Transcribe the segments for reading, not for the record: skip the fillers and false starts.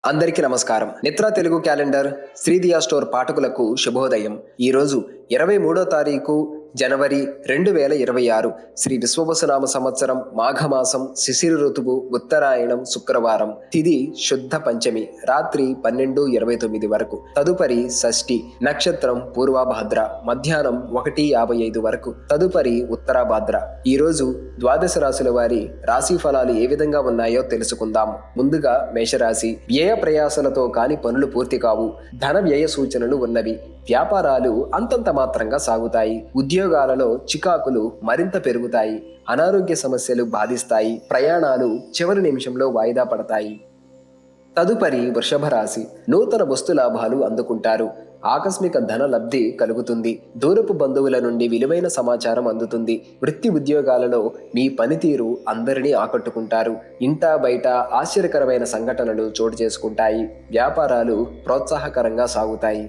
అందరికీ నమస్కారం. నిత్ర Telugu calendar శ్రీదియా store పాఠకులకు శుభోదయం. ఈరోజు 23వ తారీఖు జనవరి 2026 శ్రీ విశ్వవసునామ సంవత్సరం మాఘమాసం శిశిర ఋతువు ఉత్తరాయణం శుక్రవారం. తిథి శుద్ధ పంచమి రాత్రి 12:29 వరకు. తదుపరి షష్ఠి. నక్షత్రం పూర్వభాద్ర మధ్యాహ్నం 1:55 వరకు. తదుపరి ఉత్తరాభాద్ర. ఈరోజు ద్వాదశ రాశుల వారి రాశి ఫలాలు ఏ విధంగా ఉన్నాయో తెలుసుకుందాం. ముందుగా మేషరాశి. వ్యయ ప్రయాసలతో కాని పనులు పూర్తి కావు. ధన వ్యయ సూచనలు ఉన్నవి. వ్యాపారాలు అంతంత మాత్రంగా సాగుతాయి. ఉద్యోగాలలో చికాకులు మరింత పెరుగుతాయి. అనారోగ్య సమస్యలు బాధిస్తాయి. ప్రయాణాలు చివరి నిమిషంలో వాయిదా పడతాయి. తదుపరి వృషభ రాశి. నూతన వస్తు లాభాలు అందుకుంటారు. ఆకస్మిక ధన లబ్ధి కలుగుతుంది. దూరపు బంధువుల నుండి విలువైన సమాచారం అందుతుంది. వృత్తి ఉద్యోగాలలో మీ పనితీరు అందరినీ ఆకట్టుకుంటారు. ఇంటా బయట ఆశ్చర్యకరమైన సంఘటనలు చోటు చేసుకుంటాయి. వ్యాపారాలు ప్రోత్సాహకరంగా సాగుతాయి.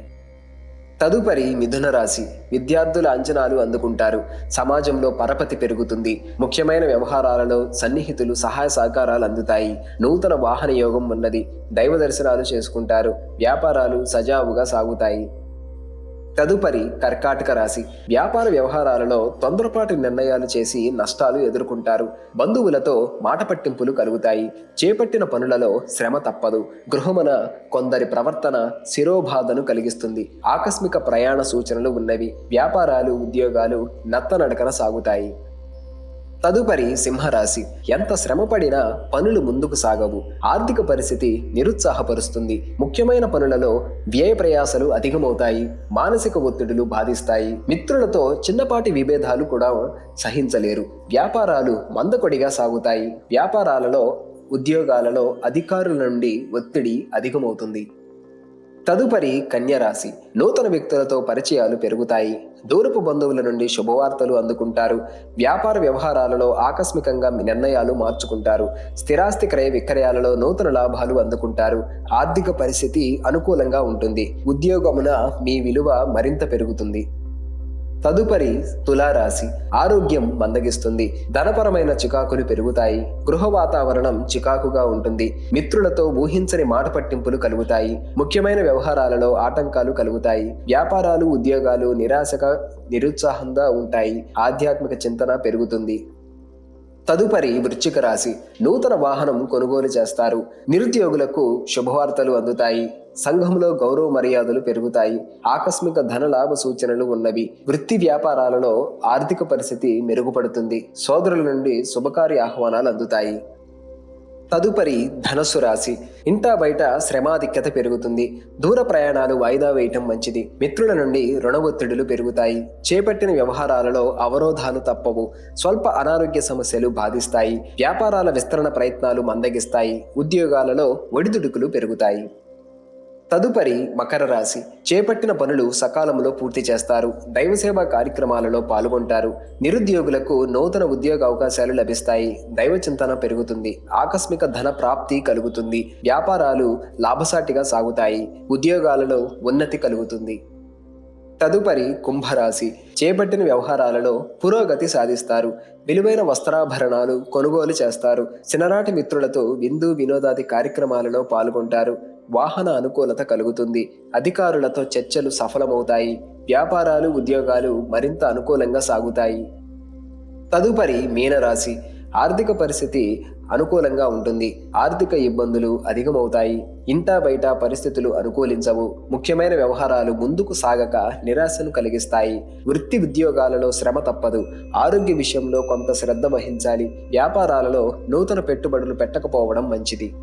తదుపరి మిథున రాశి. విద్యార్థుల అంచనాలు అందుకుంటారు. సమాజంలో పరపతి పెరుగుతుంది. ముఖ్యమైన వ్యవహారాలలో సన్నిహితులు సహాయ సహకారాలు అందుతాయి. నూతన వాహన యోగం ఉన్నది. దైవ దర్శనాలు చేసుకుంటారు. వ్యాపారాలు సజావుగా సాగుతాయి. తదుపరి కర్కాటక రాశి. వ్యాపార వ్యవహారాలలో తొందరపాటు నిర్ణయాలు చేసి నష్టాలు ఎదుర్కొంటారు. బంధువులతో మాట పట్టింపులు కలుగుతాయి. చేపట్టిన పనులలో శ్రమ తప్పదు. గృహమున కొందరి ప్రవర్తన శిరోబాధను కలిగిస్తుంది. ఆకస్మిక ప్రయాణ సూచనలు ఉన్నవి. వ్యాపారాలు ఉద్యోగాలు నత్తనడకన సాగుతాయి. తదుపరి సింహరాశి. ఎంత శ్రమపడినా పనులు ముందుకు సాగవు. ఆర్థిక పరిస్థితి నిరుత్సాహపరుస్తుంది. ముఖ్యమైన పనులలో వ్యయ ప్రయాసలు అధికమవుతాయి. మానసిక ఒత్తిడులు బాధిస్తాయి. మిత్రులతో చిన్నపాటి విభేదాలు కూడా సహించలేరు. వ్యాపారాలు మందకొడిగా సాగుతాయి. వ్యాపారాలలో ఉద్యోగాలలో అధికారుల నుండి ఒత్తిడి అధికమవుతుంది. తదుపరి కన్యరాశి. నూతన వ్యక్తులతో పరిచయాలు పెరుగుతాయి. దూరపు బంధువుల నుండి శుభవార్తలు అందుకుంటారు. వ్యాపార వ్యవహారాలలో ఆకస్మికంగా నిర్ణయాలు మార్చుకుంటారు. స్థిరాస్తి క్రయ విక్రయాలలో నూతన లాభాలు అందుకుంటారు. ఆర్థిక పరిస్థితి అనుకూలంగా ఉంటుంది. ఉద్యోగమున మీ విలువ మరింత పెరుగుతుంది. తదుపరి తులారాశి. ఆరోగ్యం మందగిస్తుంది. ధనపరమైన చికాకులు పెరుగుతాయి. గృహ వాతావరణం చికాకుగా ఉంటుంది. మిత్రులతో ఊహించని మాట పట్టింపులు కలుగుతాయి. ముఖ్యమైన వ్యవహారాలలో ఆటంకాలు కలుగుతాయి. వ్యాపారాలు ఉద్యోగాలు నిరుత్సాహంగా ఉంటాయి. ఆధ్యాత్మిక చింతన పెరుగుతుంది. తదుపరి వృశ్చిక రాశి. నూతన వాహనం కొనుగోలు చేస్తారు. నిరుద్యోగులకు శుభవార్తలు అందుతాయి. సంఘంలో గౌరవ మర్యాదలు పెరుగుతాయి. ఆకస్మిక ధన లాభ సూచనలు ఉన్నవి. వృత్తి వ్యాపారాలలో ఆర్థిక పరిస్థితి మెరుగుపడుతుంది. సోదరుల నుండి శుభకార్య ఆహ్వానాలు అందుతాయి. తదుపరి ధనస్సు రాశి. ఇంటా బయట శ్రమాధిక్యత పెరుగుతుంది. దూర ప్రయాణాలు వాయిదా వేయటం మంచిది. మిత్రుల నుండి రుణ ఒత్తిడులు పెరుగుతాయి. చేపట్టిన వ్యవహారాలలో అవరోధాలు తప్పవు. స్వల్ప అనారోగ్య సమస్యలు బాధిస్తాయి. వ్యాపారాల విస్తరణ ప్రయత్నాలు మందగిస్తాయి. ఉద్యోగాలలో ఒడిదుడుకులు పెరుగుతాయి. తదుపరి మకర రాశి. చేపట్టిన పనులు సకాలంలో పూర్తి చేస్తారు. దైవసేవా కార్యక్రమాలలో పాల్గొంటారు. నిరుద్యోగులకు నూతన ఉద్యోగ అవకాశాలు లభిస్తాయి. దైవ చింతన పెరుగుతుంది. ఆకస్మిక ధన ప్రాప్తి కలుగుతుంది. వ్యాపారాలు లాభసాటిగా సాగుతాయి. ఉద్యోగాలలో ఉన్నతి కలుగుతుంది. తదుపరి కుంభరాశి. చేపట్టిన వ్యవహారాలలో పురోగతి సాధిస్తారు. విలువైన వస్త్రాభరణాలు కొనుగోలు చేస్తారు. చిన్ననాటి మిత్రులతో విందు వినోదాది కార్యక్రమాలలో పాల్గొంటారు. వాహన అనుకూలత కలుగుతుంది. అధికారులతో చర్చలు సఫలమవుతాయి. వ్యాపారాలు ఉద్యోగాలు మరింత అనుకూలంగా సాగుతాయి. తదుపరి మీనరాశి. ఆర్థిక పరిస్థితి అనుకూలంగా ఉంటుంది. ఆర్థిక ఇబ్బందులు అధికమవుతాయి. ఇంటా బయట పరిస్థితులు అనుకూలించవు. ముఖ్యమైన వ్యవహారాలు ముందుకు సాగక నిరాశను కలిగిస్తాయి. వృత్తి ఉద్యోగాలలో శ్రమ తప్పదు. ఆరోగ్య విషయంలో కొంత శ్రద్ధ వహించాలి. వ్యాపారాలలో నూతన పెట్టుబడులు పెట్టకపోవడం మంచిది.